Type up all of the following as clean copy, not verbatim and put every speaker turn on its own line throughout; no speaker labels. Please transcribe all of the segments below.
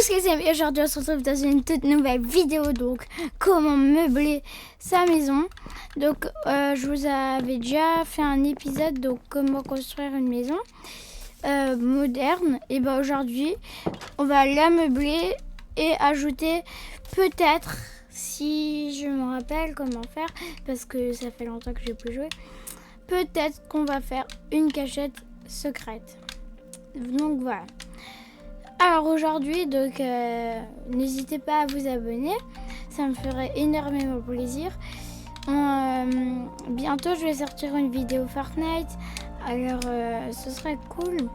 ce les amis, aujourd'hui on se retrouve dans une toute nouvelle vidéo, donc comment meubler sa maison. Donc je vous avais déjà fait un épisode, donc comment construire une maison moderne. Et ben aujourd'hui on va la meubler et ajouter peut-être, si je me rappelle comment faire, parce que ça fait longtemps que j'ai plus joué, peut-être qu'on va faire une cachette secrète. Donc voilà. Alors aujourd'hui, donc n'hésitez pas à vous abonner, ça me ferait énormément plaisir. Bientôt je vais sortir une vidéo Fortnite, alors ce serait cool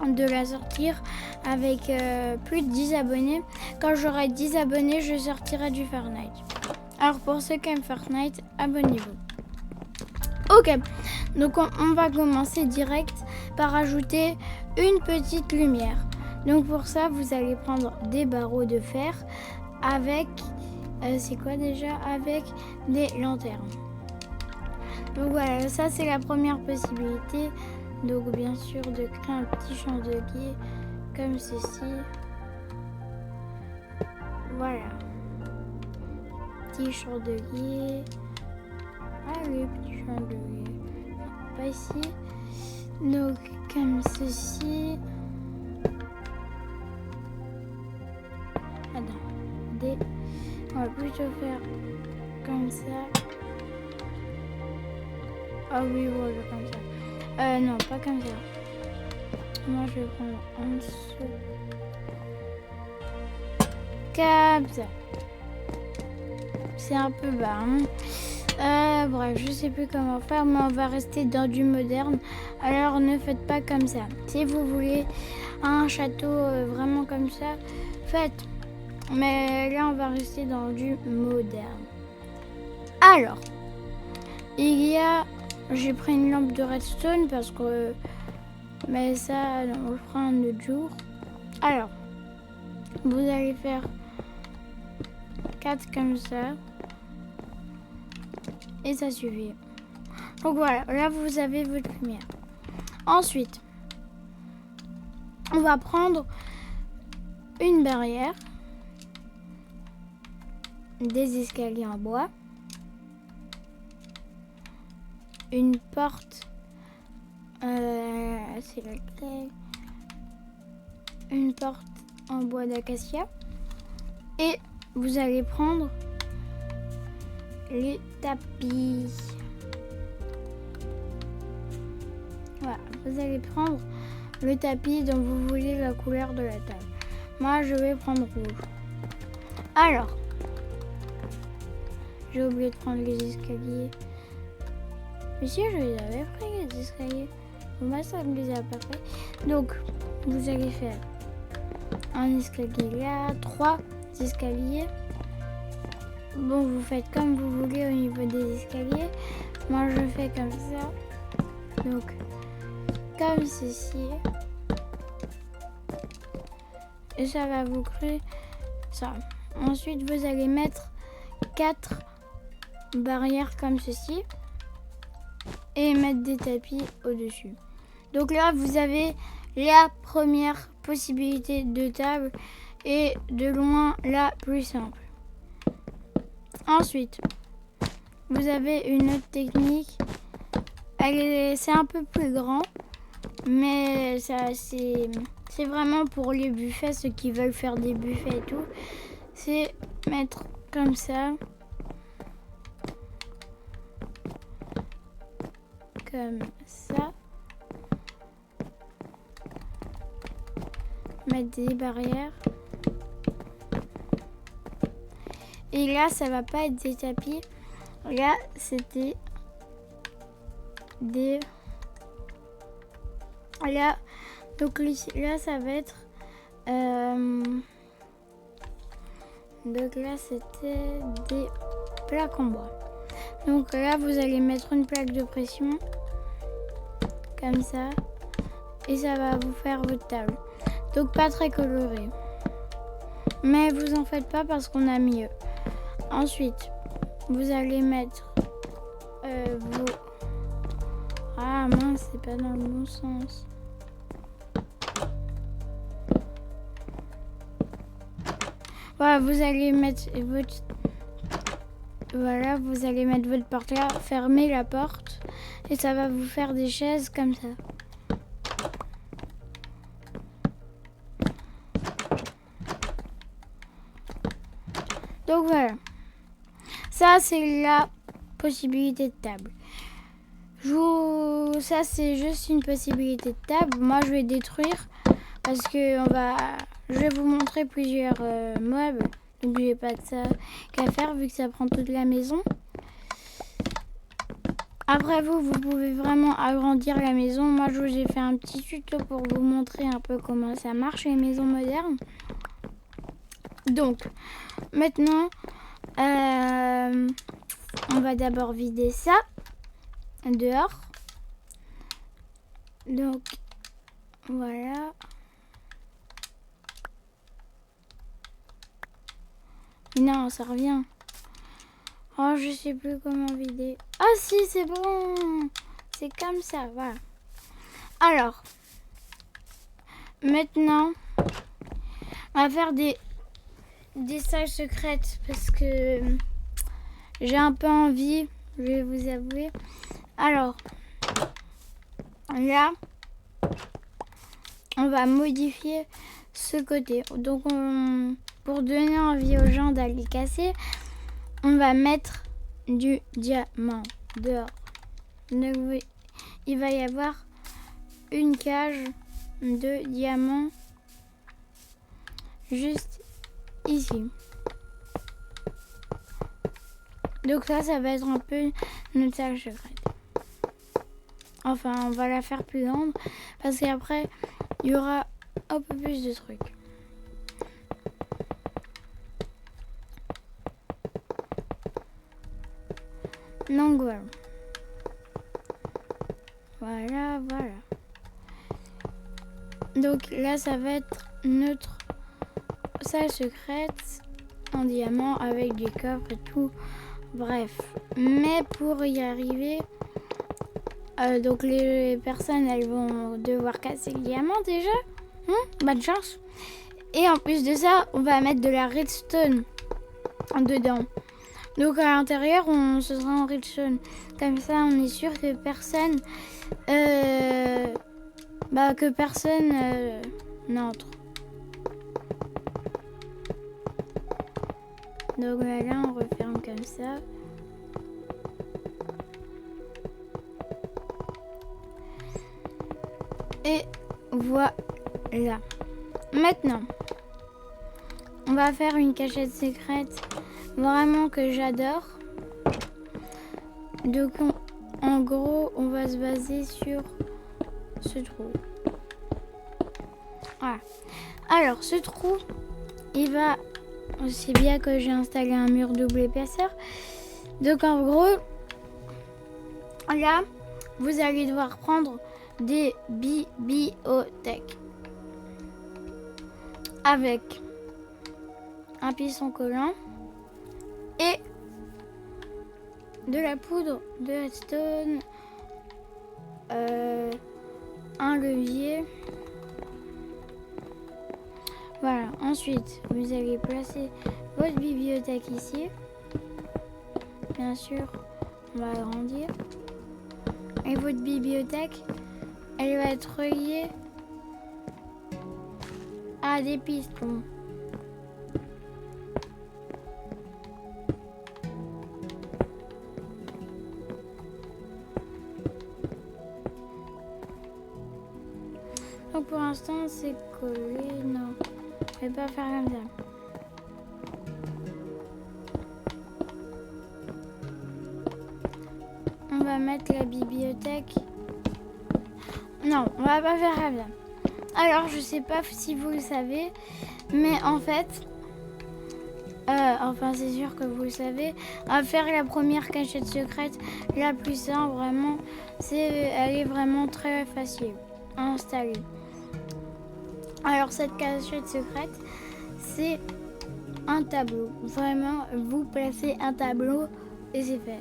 de la sortir avec plus de 10 abonnés. Quand j'aurai 10 abonnés, je sortirai du Fortnite. Alors pour ceux qui aiment Fortnite, abonnez-vous. Ok, donc on va commencer direct par ajouter une petite lumière. Donc pour ça, vous allez prendre des barreaux de fer avec, c'est quoi déjà? Avec des lanternes. Donc voilà, ça c'est la première possibilité. Donc bien sûr de créer un petit chandelier comme ceci. Voilà. Petit chandelier. Allez, petit chandelier. Pas ici. Donc comme ceci. On va plutôt faire comme ça. Ah oui, voilà, comme ça. Non, pas comme ça. Moi, je vais prendre en dessous. Comme ça. C'est un peu bas. Hein. Bref, je sais plus comment faire, mais on va rester dans du moderne. Alors, ne faites pas comme ça. Si vous voulez un château vraiment comme ça, faites. Mais là, on va rester dans du moderne. Alors, j'ai pris une lampe de redstone parce que, mais ça, on le fera un autre jour. Alors, vous allez faire 4 comme ça. Et ça suffit. Donc voilà, là, vous avez votre lumière. Ensuite, on va prendre une barrière. Des escaliers en bois, une porte, c'est laquelle? Une porte en bois d'acacia, et vous allez prendre les tapis. Voilà, vous allez prendre le tapis dont vous voulez la couleur de la table. Moi, je vais prendre rouge. Alors, j'ai oublié de prendre les escaliers. Mais si, je les avais pris, les escaliers. Moi, ça me les a pas fait. Donc, vous allez faire un escalier là, 3 escaliers. Bon, vous faites comme vous voulez au niveau des escaliers. Moi, je fais comme ça. Donc, comme ceci. Et ça va vous créer ça. Ensuite, vous allez mettre 4 barrières comme ceci et mettre des tapis au-dessus. Donc là, vous avez la première possibilité de table et de loin la plus simple. Ensuite, vous avez une autre technique. C'est un peu plus grand, mais ça c'est vraiment pour les buffets, ceux qui veulent faire des buffets et tout. C'est mettre comme ça. Comme ça. Mettre des barrières. Et là, ça va pas être des tapis. Là, c'était des... Là, donc là, ça va être... Donc là, c'était des plaques en bois. Donc là, vous allez mettre une plaque de pression. Comme ça. Et ça va vous faire votre table. Donc pas très coloré. Mais vous en faites pas parce qu'on a mieux. Ensuite, vous allez mettre vos... Ah mince, c'est pas dans le bon sens. Voilà, vous allez mettre votre... Voilà, vous allez mettre votre porte là, fermer la porte et ça va vous faire des chaises comme ça. Donc voilà, ça c'est la possibilité de table. Ça c'est juste une possibilité de table. Moi je vais détruire parce que je vais vous montrer plusieurs meubles. N'oubliez pas de ça qu'à faire vu que ça prend toute la maison. Après vous pouvez vraiment agrandir la maison. Moi je vous ai fait un petit tuto pour vous montrer un peu comment ça marche les maisons modernes. Donc maintenant on va d'abord vider ça dehors. Donc voilà. Non, ça revient. Oh, je sais plus comment vider. Ah si, c'est bon. C'est comme ça, voilà. Alors, maintenant, on va faire des salles secrètes parce que j'ai un peu envie, je vais vous avouer. Alors, là, on va modifier ce côté. Donc, pour donner envie aux gens d'aller casser, on va mettre du diamant dehors. Donc, il va y avoir une cage de diamants juste ici. Donc ça va être un peu notre salle secrète. Enfin, on va la faire plus grande parce qu'après, il y aura un peu plus de trucs. Donc voilà. Voilà. Donc là, ça va être notre salle secrète en diamant avec des coffres et tout. Bref. Mais pour y arriver, donc les personnes, elles vont devoir casser le diamant déjà. Bonne chance. Et en plus de ça, on va mettre de la redstone dedans. Donc à l'intérieur, ce sera en redstone. Comme ça, on est sûr que personne n'entre. Donc là, on referme comme ça. Et voilà. Maintenant, on va faire une cachette secrète vraiment que j'adore. Donc en gros, on va se baser sur ce trou. Voilà. Alors ce trou, c'est bien que j'ai installé un mur double épaisseur. Donc en gros, là, vous allez devoir prendre des bibliothèques avec un piston collant et de la poudre de redstone, un levier. Voilà, ensuite vous allez placer votre bibliothèque ici. Bien sûr, on va agrandir. Et votre bibliothèque, elle va être reliée à des pistons. Donc pour l'instant c'est collé, non, je vais pas faire comme ça. On va mettre la bibliothèque. Non, on va pas faire comme ça. Alors je sais pas si vous le savez, mais en fait, enfin c'est sûr que vous le savez, à faire la première cachette secrète, la plus simple vraiment, elle est vraiment très facile à installer. Alors cette cachette secrète, c'est un tableau. Vraiment, vous placez un tableau et c'est fait.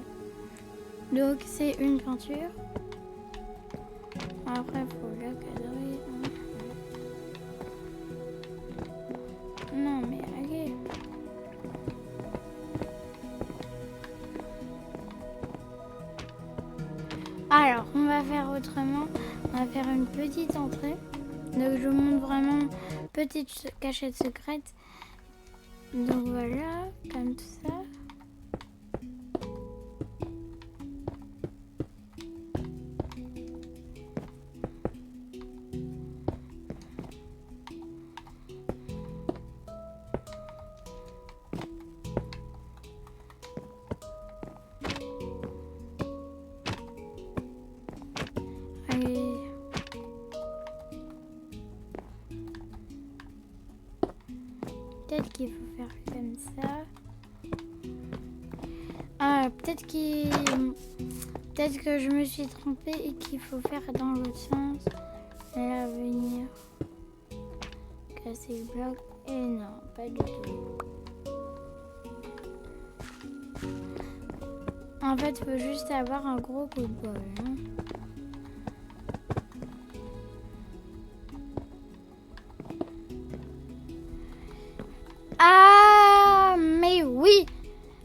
Donc c'est une peinture. Après, il faut la cadrer. Non mais allez. Alors, on va faire autrement. On va faire une petite entrée. Donc, je vous montre vraiment petite cachette secrète. Donc, voilà, comme ça. Allez. Peut-être qu'il faut faire comme ça. Ah, peut-être que je me suis trompée et qu'il faut faire dans l'autre sens. Là, venir casser le bloc. Et non, pas du tout. En fait, il faut juste avoir un gros coup de bol. Hein. Ah, mais oui,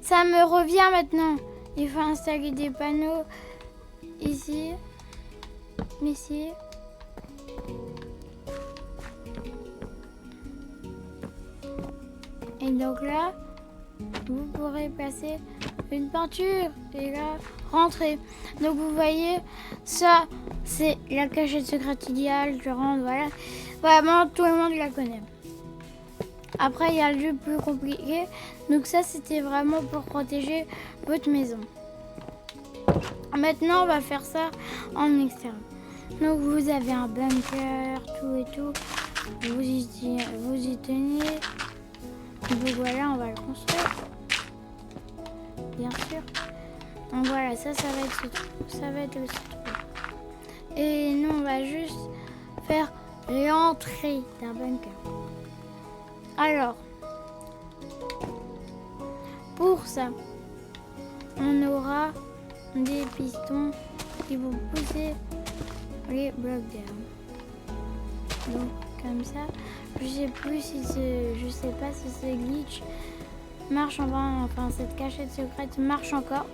ça me revient maintenant. Il faut installer des panneaux ici, ici. Et donc là, vous pourrez placer une peinture et là, rentrer. Donc vous voyez, ça, c'est la cachette secrète idéale. Je rentre, voilà. Vraiment, tout le monde la connaît. Après, il y a le jeu plus compliqué. Donc ça, c'était vraiment pour protéger votre maison. Maintenant, on va faire ça en extérieur. Donc vous avez un bunker, tout et tout. Vous y tenez. Donc voilà, on va le construire. Bien sûr. Donc voilà, ça va être ce truc. Ça va être aussi truc. Et nous, on va juste faire l'entrée d'un bunker. Alors, pour ça, on aura des pistons qui vont pousser les blocs d'air. Donc comme ça, je sais pas si ce glitch marche enfin cette cachette secrète marche encore.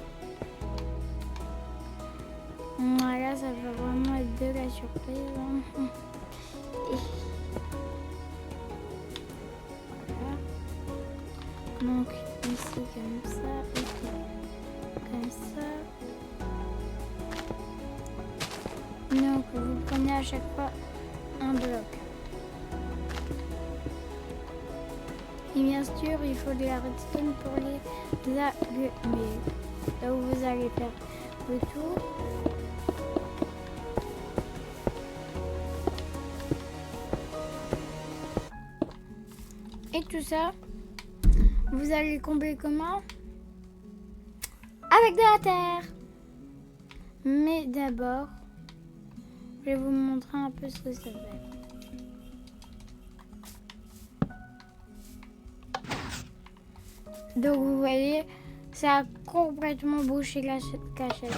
Voilà, ça va vraiment être de la surprise. Voilà. Donc ici comme ça, ici comme ça. Donc vous prenez à chaque fois un bloc. Et bien sûr, il faut de la redstone pour les allumer. Donc vous allez faire le tour. Et tout ça, vous allez combler comment? Avec de la terre. Mais d'abord, je vais vous montrer un peu ce que ça fait. Donc vous voyez, ça a complètement bouché la cachette.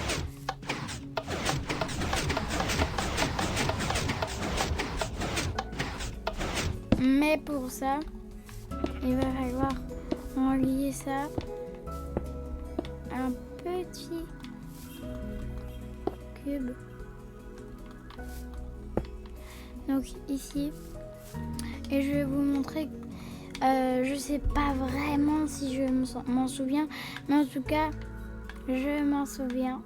Mais pour ça, il va falloir enlier ça à un petit cube. Donc ici, et je vais vous montrer. Je sais pas vraiment si je m'en souviens, mais en tout cas, je m'en souviens.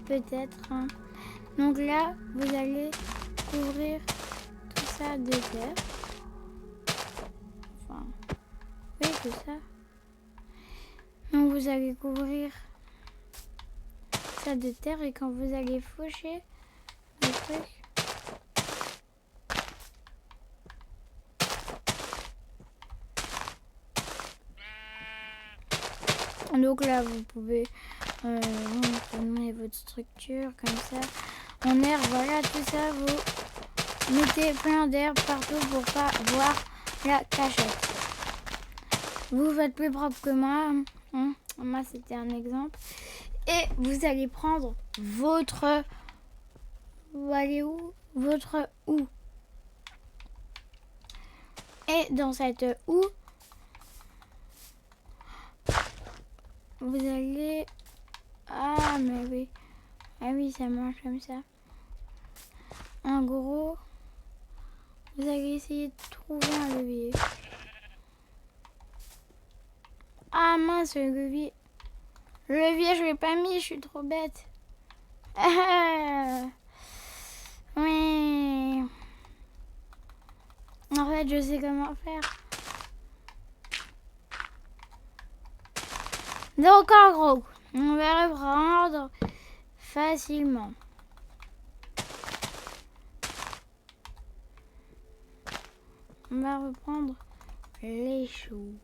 Peut-être. Hein. Donc là, vous allez couvrir tout ça de terre. Enfin, oui, tout ça. Donc vous allez couvrir ça de terre et quand vous allez faucher le truc, donc là vous pouvez mettre votre structure comme ça en air, voilà, tout ça vous mettez plein d'air partout pour pas voir la cachette. Vous faites plus propre que moi, hein. Moi c'était un exemple. Et vous allez prendre votre... Vous allez où? Votre houe. Et dans cette houe, vous allez... Ah mais oui. Ah oui, ça marche comme ça. En gros, vous allez essayer de trouver un levier. Ah mince, le levier. Le levier, je l'ai pas mis, je suis trop bête. Oui. En fait, je sais comment faire. Donc, en gros, on va reprendre facilement. On va reprendre les choses.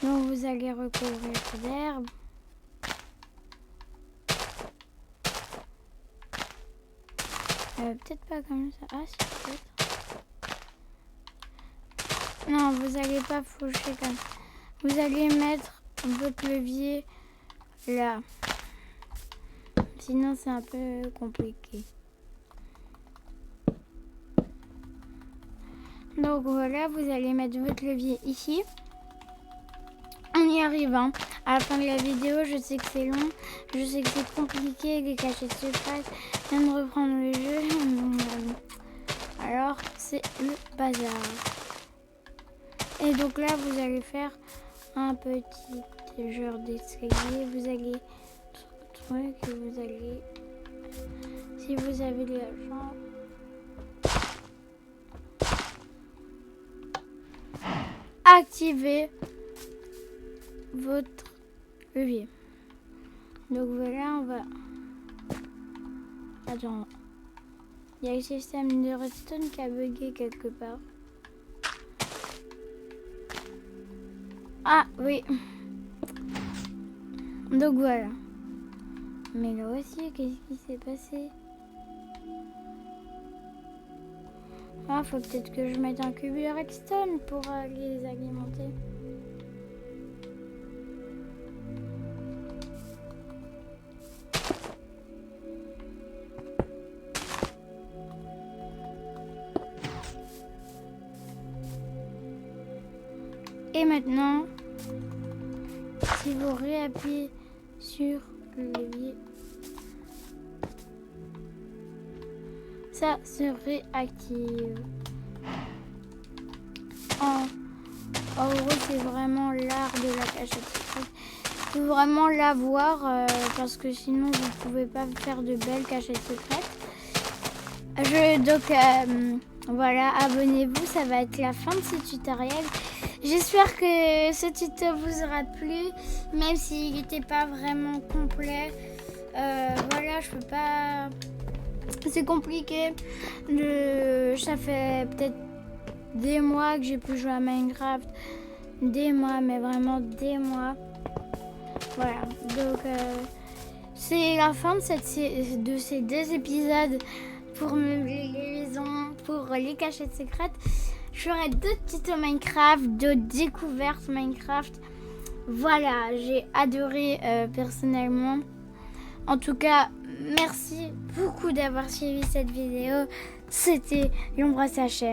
Donc, vous allez recouvrir d'herbe. Peut-être pas comme ça. Ah, si, peut-être. Non, vous allez pas faucher comme ça. Vous allez mettre votre levier là. Sinon, c'est un peu compliqué. Donc voilà, vous allez mettre votre levier ici. On y arrive, hein. À la fin de la vidéo, je sais que c'est long, je sais que c'est compliqué, les cachettes secrètes, je viens de reprendre le jeu. Alors, c'est le bazar. Et donc là, vous allez faire un petit genre d'escalier. Vous allez trouver que vous allez, si vous avez de l'argent, activer votre levier. Donc voilà, on va... Attends. Il y a le système de redstone qui a bugué quelque part. Ah oui. Donc voilà. Mais là aussi, qu'est-ce qui s'est passé? Ah, faut peut-être que je mette un cube de redstone pour les alimenter. Et maintenant, si vous réappuyez sur le levier, ça se réactive. En gros, c'est vraiment l'art de la cachette secrète. Il faut vraiment l'avoir parce que sinon, vous ne pouvez pas faire de belles cachettes secrètes. Voilà, abonnez-vous, ça va être la fin de ce tutoriel. J'espère que ce tuto vous aura plu, même s'il n'était pas vraiment complet. Voilà, je peux pas... C'est compliqué. Ça fait peut-être des mois que j'ai pu jouer à Minecraft. Des mois, mais vraiment des mois. Voilà, donc c'est la fin de ces 2 épisodes pour les maisons, pour les cachettes secrètes. Je ferai d'autres tutos Minecraft, d'autres découvertes Minecraft. Voilà, j'ai adoré personnellement. En tout cas, merci beaucoup d'avoir suivi cette vidéo. C'était l'Ombre à sa chaîne.